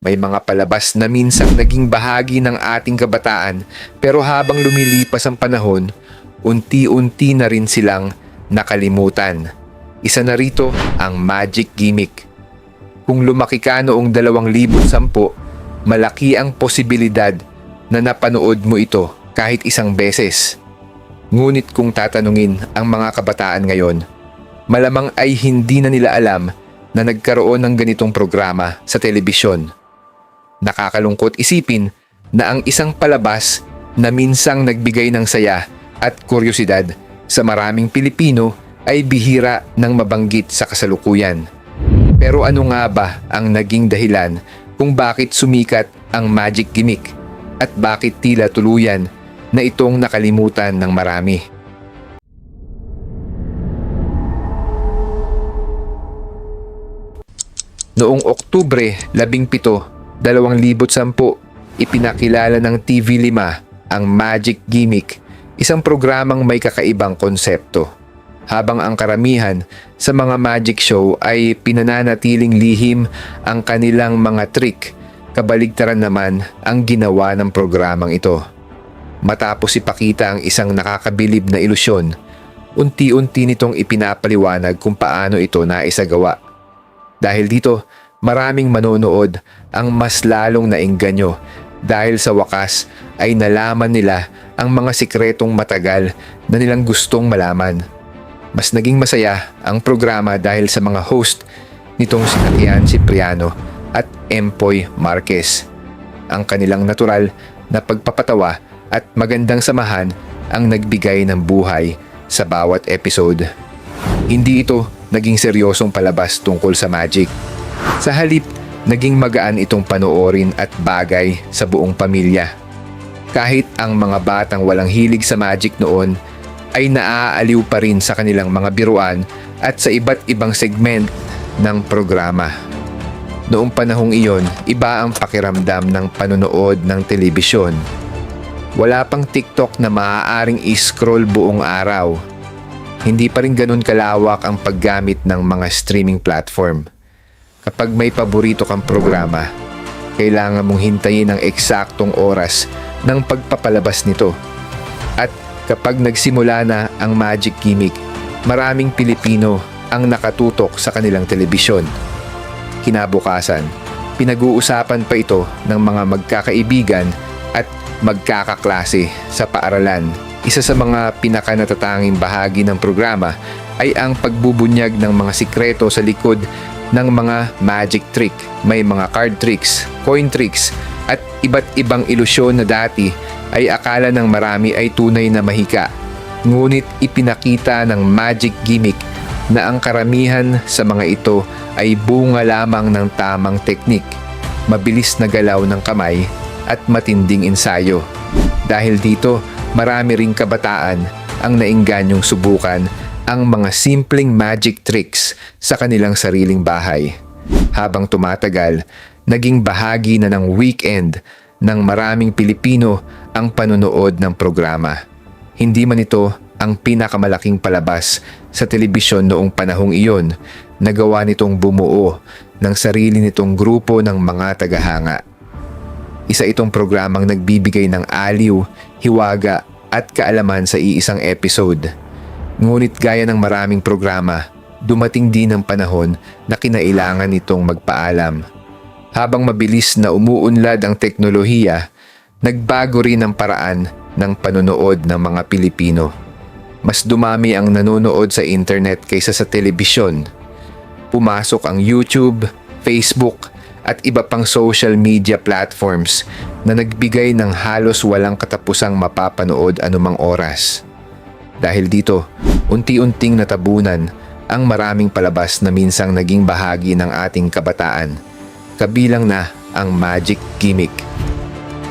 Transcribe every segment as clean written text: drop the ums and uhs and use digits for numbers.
May mga palabas na minsang naging bahagi ng ating kabataan pero habang lumilipas ang panahon, unti-unti na rin silang nakalimutan. Isa na rito ang magic gimmick. Kung lumaki ka noong 2010, malaki ang posibilidad na napanood mo ito kahit isang beses. Ngunit kung tatanungin ang mga kabataan ngayon, malamang ay hindi na nila alam na nagkaroon ng ganitong programa sa telebisyon. Nakakalungkot isipin na ang isang palabas na minsang nagbigay ng saya at kuryosidad sa maraming Pilipino ay bihira nang mabanggit sa kasalukuyan. Pero ano nga ba ang naging dahilan kung bakit sumikat ang magic gimmick at bakit tila tuluyan na itong nakalimutan ng marami? Noong Oktubre 17, 2010, ipinakilala ng TV5 ang Magic Gimmick, isang programang may kakaibang konsepto. Habang ang karamihan sa mga magic show ay pinananatiling lihim ang kanilang mga trick, kabaligtaran naman ang ginawa ng programang ito. Matapos ipakita ang isang nakakabilib na ilusyon, unti-unti nitong ipinapaliwanag kung paano ito naisagawa. Dahil dito, maraming manonood ang mas lalong naengganyo dahil sa wakas ay nalaman nila ang mga sikretong matagal na nilang gustong malaman. Mas naging masaya ang programa dahil sa mga host nitong sina Kian Cipriano at Empoy Marquez. Ang kanilang natural na pagpapatawa at magandang samahan ang nagbigay ng buhay sa bawat episode. Hindi ito naging seryosong palabas tungkol sa magic. Sa halip, naging magaan itong panoorin at bagay sa buong pamilya. Kahit ang mga batang walang hilig sa magic noon ay naaaliw pa rin sa kanilang mga biruan at sa iba't ibang segment ng programa. Noong panahong iyon, iba ang pakiramdam ng panonood ng telebisyon. Wala pang TikTok na maaaring i-scroll buong araw. Hindi pa rin ganun kalawak ang paggamit ng mga streaming platform. Kapag may paborito kang programa, kailangan mong hintayin ang eksaktong oras ng pagpapalabas nito. At kapag nagsimula na ang magic gimmick, maraming Pilipino ang nakatutok sa kanilang telebisyon. Kinabukasan, pinag-uusapan pa ito ng mga magkakaibigan at magkakaklase sa paaralan. Isa sa mga pinakanatatanging bahagi ng programa ay ang pagbubunyag ng mga sikreto sa likod ng mga magic trick. May mga card tricks, coin tricks at iba't ibang ilusyon na dati ay akala ng marami ay tunay na mahika. Ngunit ipinakita ng magic gimmick na ang karamihan sa mga ito ay bunga lamang ng tamang teknik, mabilis na galaw ng kamay at matinding ensayo. Dahil dito, marami ring kabataan ang naingganyong subukan ang mga simpleng magic tricks sa kanilang sariling bahay. Habang tumatagal, naging bahagi na ng weekend ng maraming Pilipino ang panonood ng programa. Hindi man ito ang pinakamalaking palabas sa telebisyon noong panahong iyon, nagawa nitong bumuo ng sarili nitong grupo ng mga tagahanga. Isa itong programang nagbibigay ng aliw, hiwaga at kaalaman sa iisang episode. Ngunit gaya ng maraming programa, dumating din ang panahon na kinailangan nitong magpaalam. Habang mabilis na umuunlad ang teknolohiya, nagbago rin ang paraan ng panonood ng mga Pilipino. Mas dumami ang nanonood sa internet kaysa sa telebisyon. Pumasok ang YouTube, Facebook at iba pang social media platforms na nagbigay ng halos walang katapusang mapapanood anumang oras. Dahil dito, unti-unting natabunan ang maraming palabas na minsang naging bahagi ng ating kabataan, kabilang na ang magic gimmick.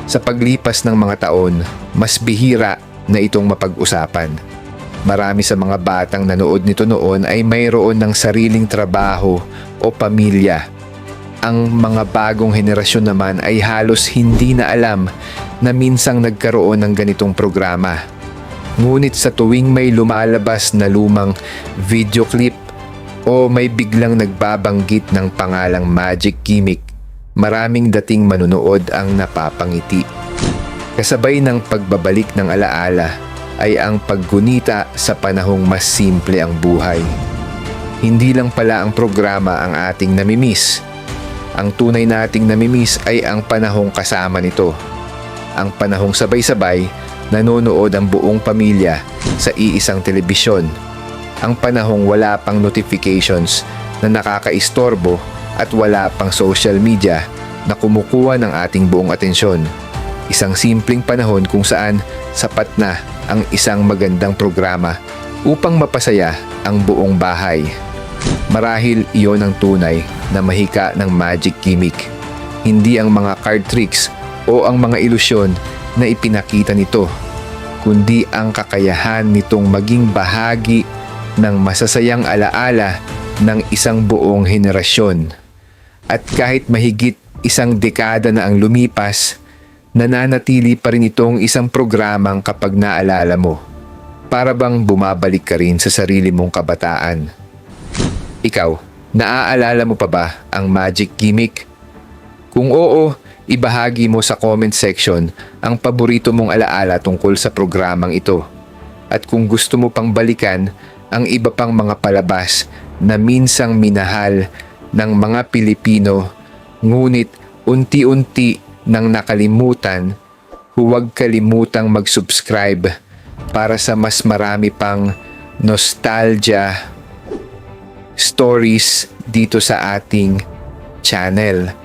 Sa paglipas ng mga taon, mas bihira na itong mapag-usapan. Marami sa mga batang nanood nito noon ay mayroon ng sariling trabaho o pamilya. Ang mga bagong henerasyon naman ay halos hindi na alam na minsang nagkaroon ng ganitong programa. Ngunit sa tuwing may lumalabas na lumang video clip o may biglang nagbabanggit ng pangalang magic gimmick, maraming dating manunood ang napapangiti. Kasabay ng pagbabalik ng alaala ay ang paggunita sa panahong mas simple ang buhay. Hindi lang pala ang programa ang ating namimiss. Ang tunay nating namimiss ay ang panahong kasama nito. Ang panahong sabay-sabay nanonood ang buong pamilya sa iisang telebisyon. Ang panahong wala pang notifications na nakakaistorbo at wala pang social media na kumukuha ng ating buong atensyon. Isang simpleng panahon kung saan sapat na ang isang magandang programa upang mapasaya ang buong bahay. Marahil iyon ang tunay na mahika ng magic gimmick. Hindi ang mga card tricks o ang mga ilusyon na ipinakita nito, kundi ang kakayahan nitong maging bahagi ng masasayang alaala ng isang buong henerasyon. At kahit mahigit isang dekada na ang lumipas, nananatili pa rin itong isang programang kapag naalala mo. Para bang bumabalik ka rin sa sarili mong kabataan. Ikaw, naaalala mo pa ba ang magic gimmick? Kung oo, ibahagi mo sa comment section ang paborito mong alaala tungkol sa programang ito. At kung gusto mo pang balikan ang iba pang mga palabas na minsang minahal ng mga Pilipino, ngunit unti-unti nang nakalimutan, huwag kalimutang mag-subscribe para sa mas marami pang nostalgia stories dito sa ating channel.